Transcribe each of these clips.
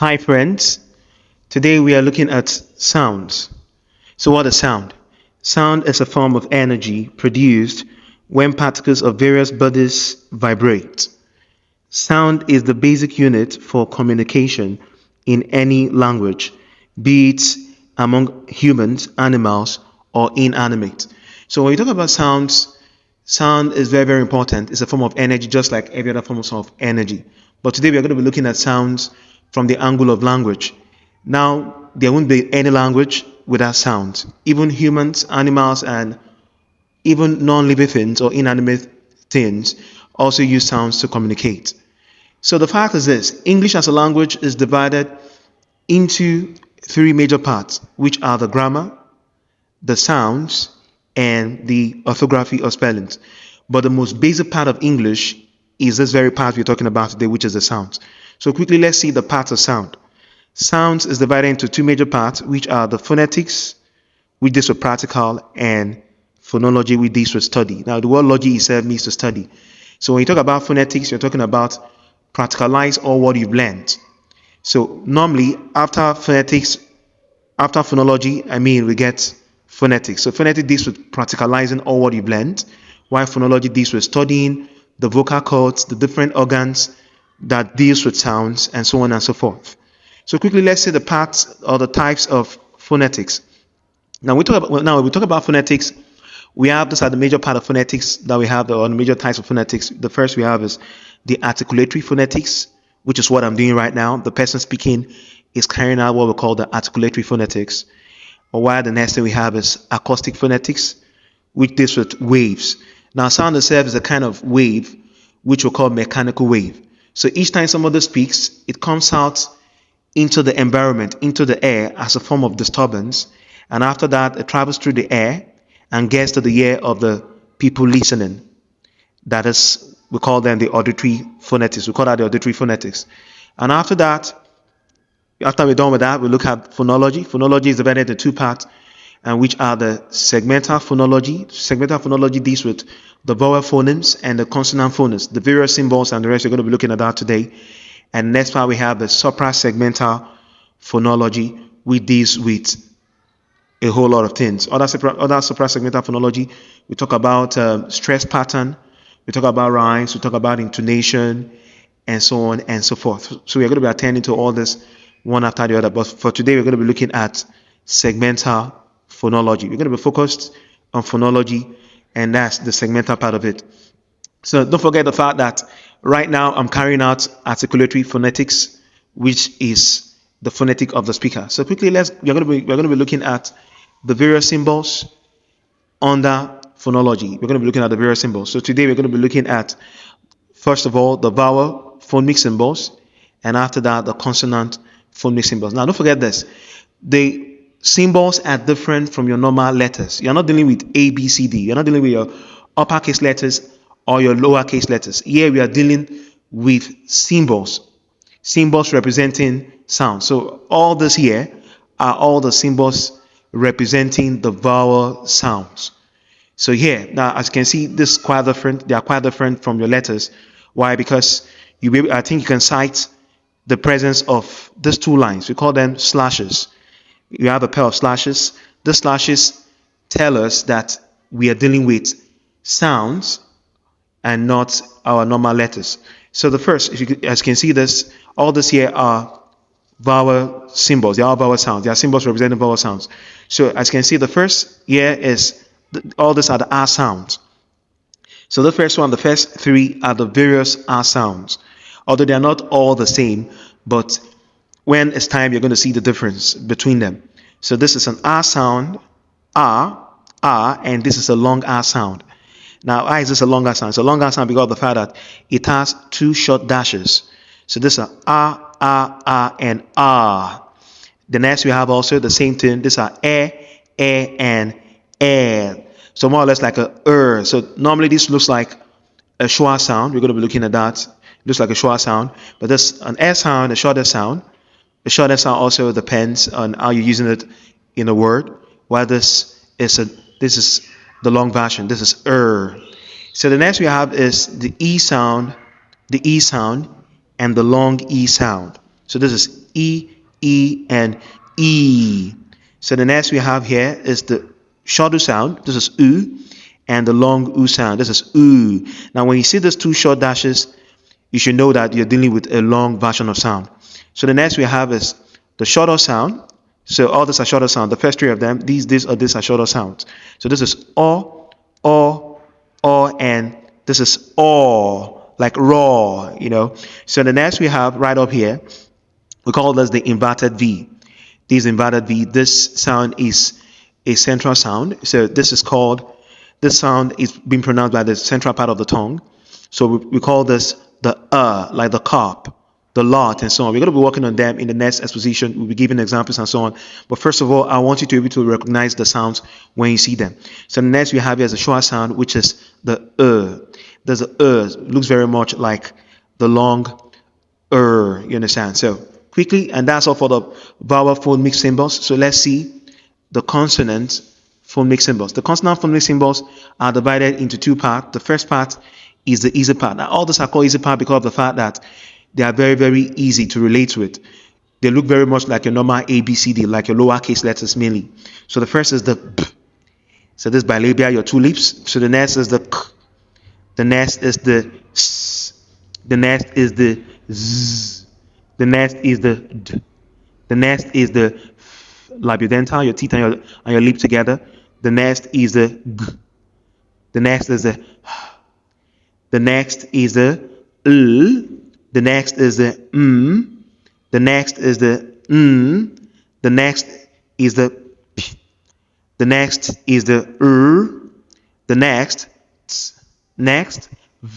Hi friends, today we are looking at sounds. So what is sound? Sound is a form of energy produced when particles of various bodies vibrate. Sound is the basic unit for communication in any language, be it among humans, animals, or inanimate. So when you talk about sounds, sound is very, very important. It's a form of energy, just like every other form of energy. But today we are going to be looking at sounds from the angle of language. Now, there won't be any language without sounds. Even humans, animals, and even non-living things or inanimate things also use sounds to communicate. So the fact is this: English as a language is divided into three major parts, which are the grammar, the sounds, and the orthography or spellings. But the most basic part of English is this very part we're talking about today, which is the sounds. So quickly, let's see the parts of sound. Sounds is divided into two major parts, which are the phonetics, which deals with practical, and phonology, which deals with study. Now, the word logy itself means to study. So when you talk about phonetics, you're talking about practicalize all what you've learned. So normally, after phonetics, after phonology, we get phonetics. So phonetics deals with practicalizing all what you've learned, while phonology deals with studying the vocal cords, the different organs that deals with sounds, and so on and so forth. So quickly, let's see the parts or the types of phonetics. Now we talk about phonetics. We have these are the major part of phonetics that we have, or the major types of phonetics. The first we have is the articulatory phonetics, which is what I'm doing right now. The person speaking is carrying out what we call the articulatory phonetics. Or while the next thing we have is acoustic phonetics, which deals with waves. Now sound itself is a kind of wave, which we call mechanical wave. So each time somebody speaks, it comes out into the environment, into the air as a form of disturbance. And after that, it travels through the air and gets to the ear of the people listening. That is, we call them the auditory phonetics. We call that the auditory phonetics. And after that, after we're done with that, we look at phonology. Phonology is divided into two parts, and which are the segmental phonology. Segmental phonology deals with the vowel phonemes and the consonant phonemes, the various symbols and the rest. We're going to be looking at that today. And next part we have the suprasegmental phonology, which deals with a whole lot of things. Other suprasegmental phonology, we talk about stress pattern, we talk about rhymes, we talk about intonation, and so on and so forth. So we're going to be attending to all this one after the other. But for today, we're going to be looking at segmental phonology. We're going to be focused on phonology, and that's the segmental part of it. So don't forget the fact that right now I'm carrying out articulatory phonetics, which is the phonetic of the speaker. So quickly, we're going to be looking at the various symbols under phonology. We're going to be looking at the various symbols. So today we're going to be looking at, first of all, the vowel phonemic symbols, and after that, the consonant phonemic symbols. Now, don't forget this. The symbols are different from your normal letters. You're not dealing with A, B, C, D. You're not dealing with your uppercase letters or your lowercase letters. Here we are dealing with symbols representing sound. So all this here are all the symbols representing the vowel sounds. So here, now as you can see, this is quite different. They are quite different from your letters. Why? Because I think you can cite the presence of these two lines. We call them slashes. You have a pair of slashes. The slashes tell us that we are dealing with sounds and not our normal letters. So the first, as you can see, all this here are vowel symbols. They are vowel sounds. They are symbols representing vowel sounds. So as you can see, the first here is all these are the R sounds. So the first three are the various R sounds. Although they are not all the same, but when it's time, you're going to see the difference between them. So this is an R sound, R, and this is a long R sound. Now, why is this a longer sound? It's a longer sound because of the fact that it has two short dashes. So this is R, and R. The next we have also the same thing. These are and air. So more or less like a So normally this looks like a schwa sound. We're going to be looking at that. It looks like a schwa sound, but there's an air sound, a shorter sound. The shorter sound also depends on how you're using it in a word. While this is the long version. This is So the next we have is the E sound, and the long E sound. So this is E, E, and E. So the next we have here is the shorter sound. This is U, and the long U sound. This is U. Now when you see these two short dashes, you should know that you're dealing with a long version of sound. So the next we have is the shorter sound. So all these are shorter sound. The first three of them, these are shorter sounds. So this is O, and this is O, like raw, you know. So the next we have right up here, we call this the inverted V. This inverted V, this sound is a central sound. So this sound is being pronounced by the central part of the tongue. So we call this the like the carp, the lot, and so on. We're going to be working on them in the next exposition. We'll be giving examples and so on. But first of all, I want you to be able to recognize the sounds when you see them. So the next we have here is a short sound, which is the There's a it looks very much like the long you understand? So quickly, and that's all for the vowel phonemic symbols. So let's see the consonant phonemic symbols. The consonant phonemic symbols are divided into two parts. The first part is the easy part. Now, all these are called easy part because of the fact that they are very, very easy to relate with. They look very much like your normal A, B, C, D, like your lowercase letters mainly. So the first is the B. So this bilabial, your two lips. So the next is the K. The next is the S. The next is the Z. The next is the D. The next is the labiodental, your teeth and your lip together. The next is the G. The next is the H. The next is the L. The next is the M. The next is the N. The next is the P. The next is the R. The next, V.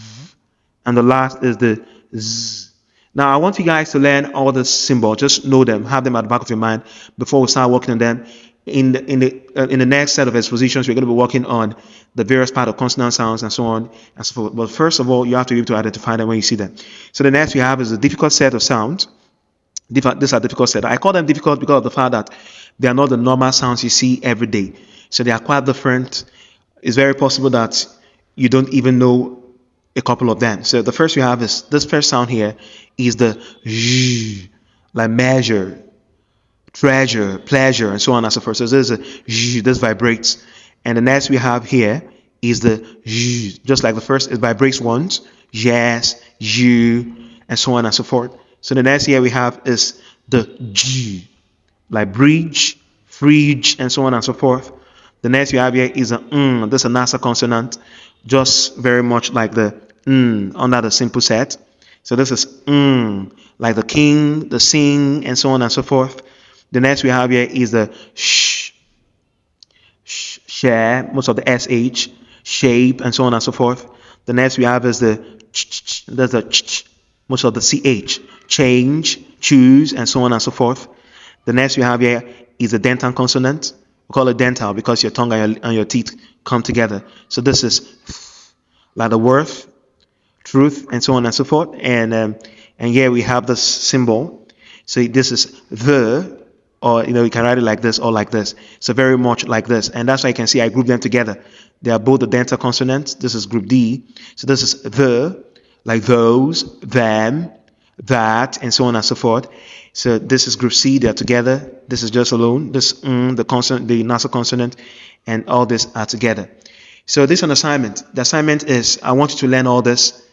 And the last is the Z. Now, I want you guys to learn all the symbols. Just know them, have them at the back of your mind before we start working on them. In the next set of expositions, we're going to be working on the various part of consonant sounds and so on and so forth. But first of all, you have to be able to identify them when you see them. So the next we have is a difficult set of sounds. These are difficult set. I call them difficult because of the fact that they are not the normal sounds you see every day. So they are quite different. It's very possible that you don't even know a couple of them. So the first we have is this first sound here is the Z, like measure, treasure, pleasure, and so on and so forth. So this is a Z, this vibrates. And the next we have here is the Z, just like the first, it vibrates once, yes, you, and so on and so forth. So the next here we have is the G, like bridge, fridge, and so on and so forth. The next you have here is a this is a nasal consonant, just very much like the under the simple set. So this is like the king, the sing, and so on and so forth. The next we have here is the share, most of the sh, shape, and so on and so forth. The next we have is the there's the most of the ch, change, choose, and so on and so forth. The next we have here is the dental consonant. We call it dental because your tongue and your teeth come together. So this is like the worth, truth, and so on and so forth. And here we have this symbol. So this is the, or you can write it like this or like this. So very much like this. And that's why you can see I group them together. They are both the dental consonants. This is group D. So this is the, like those, them, that, and so on and so forth. So this is group C. They are together. This is just alone. This the consonant, the nasal consonant, and all this are together. So this is an assignment. The assignment is I want you to learn all this.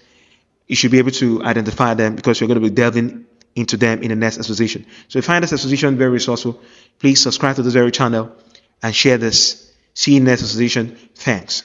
You should be able to identify them because we're going to be delving into them in the next exposition. So if you find this exposition very resourceful, please subscribe to this very channel and share this. See you in the next exposition. Thanks.